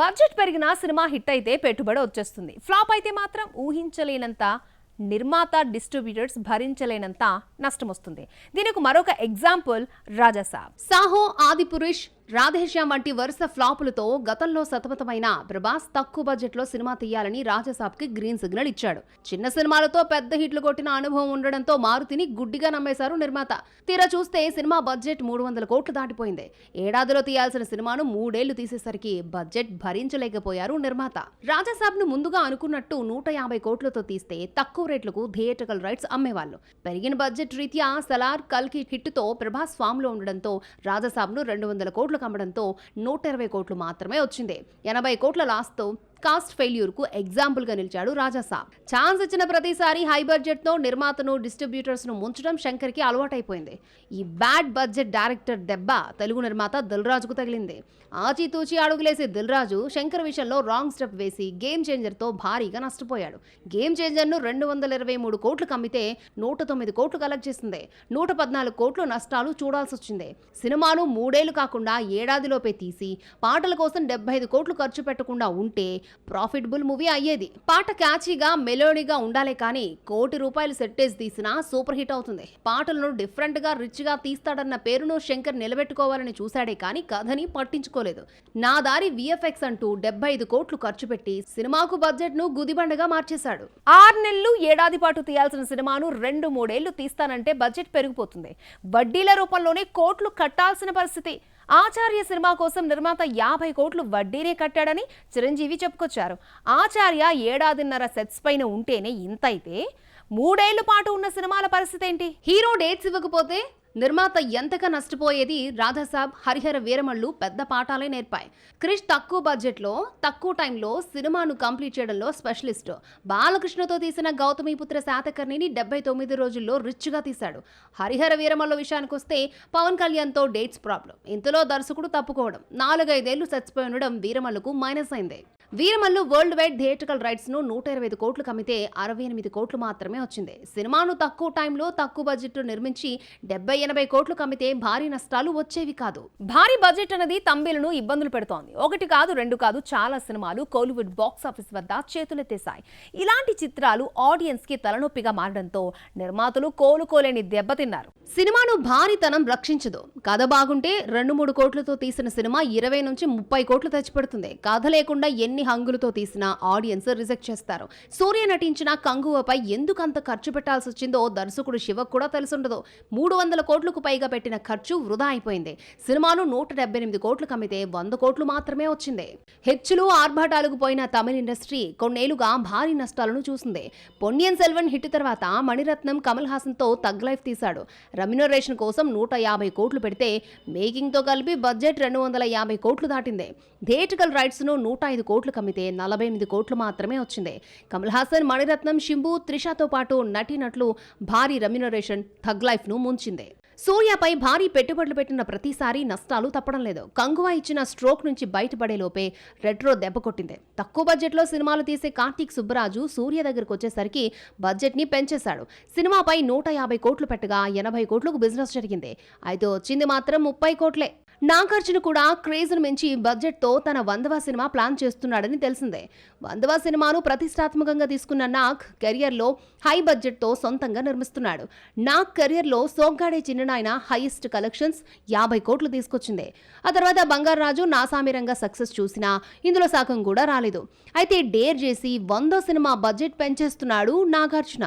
Budget పెరిగిన cinema hit అయితే పెట్టుబడి వచ్చేస్తుంది. ఫ్లాప్ అయితే మాత్రం ఊహించలేనంత నిర్మాత డిస్ట్రిబ్యూటర్స్ భరించలేనంత నష్టం వస్తుంది. దీనికి మరొక ఎగ్జాంపుల్ రాజాసాబ్. సాహో, ఆదిపురుష్, రాధేశ్యామ్ వంటి వరుస ఫ్లాపులతో గతంలో సతమతమైన ప్రభాస్ తక్కువ బడ్జెట్ లో సినిమా తీయాలని రాజాసాబ్ కి గ్రీన్ సిగ్నల్ ఇచ్చాడు. చిన్న సినిమాలతో పెద్ద హిట్లు కొట్టిన అనుభవం ఉండడంతో మారుతిని గుడ్డిగా నమ్మేశారు నిర్మాత. తీరా చూస్తే సినిమా బడ్జెట్ 300 కోట్లు దాటిపోయింది. ఏడాదిలో తీయాల్సిన సినిమాను 3 ఏళ్లు తీసేసరికి బడ్జెట్ భరించలేకపోయారు నిర్మాత. రాజాసాబ్ ను ముందుగా అనుకున్నట్టు 150 కోట్లతో తీస్తే తక్కువ రేట్లకు థియేట్రికల్ రైట్స్ అమ్మేవాళ్ళు. పెరిగిన బడ్జెట్ రీత్యా సలార్, కల్కి హిట్ తో ప్రభాస్ ఫామ్ లో ఉండడంతో రాజాసాబ్ ను 200 కోట్లు అమ్మడంతో 120 కోట్లు మాత్రమే వచ్చింది. 80 కోట్ల లాస్ తో కాస్ట్ ఫెయిల్యూర్ కు ఎగ్జాంపుల్ గా నిలిచాడు రాజాసాబ్. ఛాన్స్ ఇచ్చిన ప్రతిసారి హై బడ్జెట్ తో నిర్మాతను, డిస్ట్రిబ్యూటర్స్ ను ముంచడం శంకర్ కి అలవాటైపోయింది. ఈ బ్యాడ్ బడ్జెట్ డైరెక్టర్ దెబ్బ తెలుగు నిర్మాత దిల్ రాజుకు తగిలింది. ఆచితూచి అడుగులేసే దిల్ రాజు శంకర్ విషయంలో రాంగ్ స్టెప్ వేసి గేమ్ చేంజర్ తో భారీగా నష్టపోయాడు. గేమ్ చేంజర్ ను 223 కోట్లు కమ్మితే 109 కోట్లు కలెక్ట్ చేసింది. 114 కోట్లు నష్టాలు చూడాల్సి వచ్చింది. సినిమాను 3 ఏళ్లు కాకుండా ఏడాదిలోపే తీసి పాటల కోసం 75 కోట్లు ఖర్చు పెట్టకుండా ఉంటే ప్రాఫిటబుల్ మూవీ అయ్యేది. పాట క్యాచీగా, మెలోడీగా ఉండాలే కానీ ₹1 కోటి సెట్టేజ్ తీసినా సూపర్ హిట్ అవుతుంది. పాటలను డిఫరెంట్ గా, రిచ్ గా తీస్తాడన్న పేరును శంకర్ నిలబెట్టుకోవాలని చూశాడే కానీ కథని పట్టించుకోలేదు. నా దారి విఎఫ్ఎక్స్ అంటూ 75 కోట్లు ఖర్చు పెట్టి సినిమాకు బడ్జెట్ ను గుదిబండగా మార్చేశాడు. 6 నెలలు, ఏడాది పాటు తీయాల్సిన సినిమాను 2-3 ఏళ్లు తీస్తానంటే బడ్జెట్ పెరిగిపోతుంది. వడ్డీల రూపంలోనే కోట్లు కట్టాల్సిన పరిస్థితి. ఆచార్య సినిమా కోసం నిర్మాత 50 కోట్లు వడ్డీనే కట్టాడని చిరంజీవి చెప్పుకొచ్చారు. ఆచార్య ఏడాదిన్నర సెట్స్ పైన ఉంటేనే ఇంతైతే 3 ఏళ్ల పాటు ఉన్న సినిమాల పరిస్థితి ఏంటి? హీరో డేట్స్ ఇవ్వకపోతే నిర్మాత ఎంతగా నష్టపోయేది. రాధాసాబ్, హరిహర వీరమల్లు పెద్ద పాఠాలే నేర్పాయి. క్రిష్ తక్కువ బడ్జెట్లో, తక్కువ టైంలో సినిమాను కంప్లీట్ చేయడంలో స్పెషలిస్ట్. బాలకృష్ణతో తీసిన గౌతమిపుత్ర శాతకర్ణిని 79 రోజుల్లో రిచ్గా తీశాడు. హరిహర వీరమల్లు విషయానికి వస్తే పవన్ కళ్యాణ్తో డేట్స్ ప్రాబ్లం. ఇంతలో దర్శకుడు తప్పుకోవడం, 4-5 ఏళ్లు సెట్స్ పై ఉండడం వీరమల్లుకు మైనస్ అయింది. Veeramallu world wide theatrical rights ను 125 కోట్లు కమ్మితే 68 కోట్లు మాత్రమే వచ్చింది. సినిమాను తక్కువ టైంలో, తక్కువ బడ్జెట్ నిర్మించి 70-80 కోట్లు కమ్మితే భారీ నష్టాలు వచ్చేవి కాదు. భారీ బడ్జెట్ అనేది తంబేలను ఇబ్బందులు పెడుతోంది. 1 కాదు, 2 కాదు, చాలా సినిమాలు కోలీవుడ్ బాక్స్ ఆఫీస్ వద్ద చేతులెత్తేశాయి. ఇలాంటి చిత్రాలు ఆడియన్స్ కి తలనొప్పిగా మారడంతో నిర్మాతలు కోలుకోలేని దెబ్బతిన్నారు. సినిమాను భారీతనం రక్షించదు. కథ బాగుంటే 2-3 కోట్లతో తీసిన సినిమా 20-30 కోట్లు తెచ్చిపెడుతుంది. కథ లేకుండా ఎన్ని హంగులతో తీసిన ఆడియన్స్ రిజెక్ట్ చేస్తారు. సూర్య నటించిన కంగువపై ఎందుకంత ఖర్చు పెట్టాల్సి వచ్చిందో దర్శకుడు శివకు కూడా తెలుసుండదు. 300 కోట్లకు పైగా పెట్టిన ఖర్చు వృధా అయిపోయింది. సినిమాను 178 కోట్లు కమ్మితే 100 కోట్లు మాత్రమే వచ్చింది. హెచ్చులు, ఆర్భాటాలకు పోయిన తమిళ ఇండస్ట్రీ కొన్నేళ్లుగా భారీ నష్టాలను చూసింది. పొన్నియిన్ సెల్వన్ హిట్ తర్వాత మణిరత్నం కమల్ హాసన్ తో తగ్ లైఫ్ తీశాడు. రెమ్యునరేషన్ కోసం 150 కోట్లు పెడితే మేకింగ్ తో కలిపి బడ్జెట్ 250 కోట్లు దాటింది. థియేట్రికల్ రైట్స్ ను 105 కోట్లు కమ్మితే 48 కోట్లు మాత్రమే వచ్చింది. కమల్ హాసన్, మణిరత్నం, శింబు, త్రిషతో పాటు నటీనటులు భారీ రెమ్యునరేషన్ థగ్ లైఫ్ ను ముంచింది. సూర్యపై భారీ పెట్టుబడులు పెట్టిన ప్రతిసారి నష్టాలు తప్పడం లేదు. కంగువా ఇచ్చిన స్ట్రోక్ నుంచి బయటపడే లోపే రెట్రో దెబ్బ కొట్టింది. తక్కువ బడ్జెట్లో సినిమాలు తీసే కార్తీక్ సుబ్బరాజు సూర్య దగ్గరకు వచ్చేసరికి బడ్జెట్ ని పెంచేశాడు. సినిమాపై 150 కోట్లు పెట్టగా 80 కోట్లకు బిజినెస్ జరిగింది. అయితే వచ్చింది మాత్రం 30 కోట్లే. నాగార్జున కూడా క్రేజ్ను మించి బడ్జెట్తో తన 100వ సినిమా ప్లాన్ చేస్తున్నాడని తెలిసిందే. 100వ సినిమాను ప్రతిష్టాత్మకంగా తీసుకున్న నాగ్ కెరియర్లో హై బడ్జెట్తో సొంతంగా నిర్మిస్తున్నాడు. నాగ్ కెరియర్లో సోగ్గాడే చిన్ననాయన హైయెస్ట్ కలెక్షన్స్ 50 కోట్లు తీసుకొచ్చింది. ఆ తర్వాత బంగారాజు, నాసామిరంగా సక్సెస్ చూసినా ఇందులో సగం కూడా రాలేదు. అయితే డేర్ చేసి 100వ సినిమా బడ్జెట్ పెంచేస్తున్నాడు నాగార్జున.